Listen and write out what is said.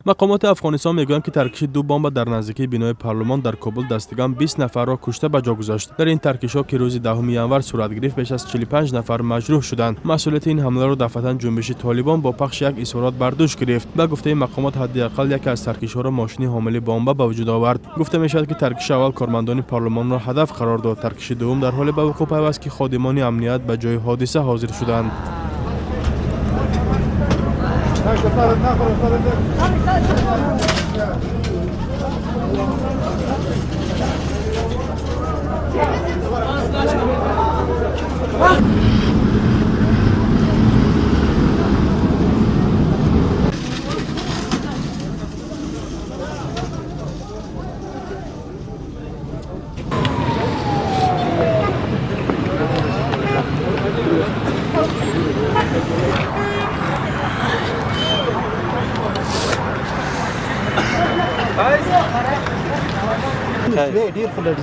مقامات افغانستان میگویند که ترکش دو بمب در نزدیکی بینای پارلمان در کابل دستگان 20 نفر را کشته به جا گذاشت. در این ترکش‌ها که روز 10 ینور صورت گرفت بیش از 45 نفر مجروح شدند. مسئولیت این حمله را دفعتاً جنبش طالبان با پخش یک اظهارات بر دوش گرفت. به گفته مقامات حداقل یکی از ترکش‌ها را ماشین حامل بمب به وجود آورد. گفته میشد که ترکش اول کارمندان پارلمان را هدف قرار داد. ترکش دوم در حال به وقوع پیوست که خادمان امنیت به جای حادثه حاضر شدند. ډیر خلک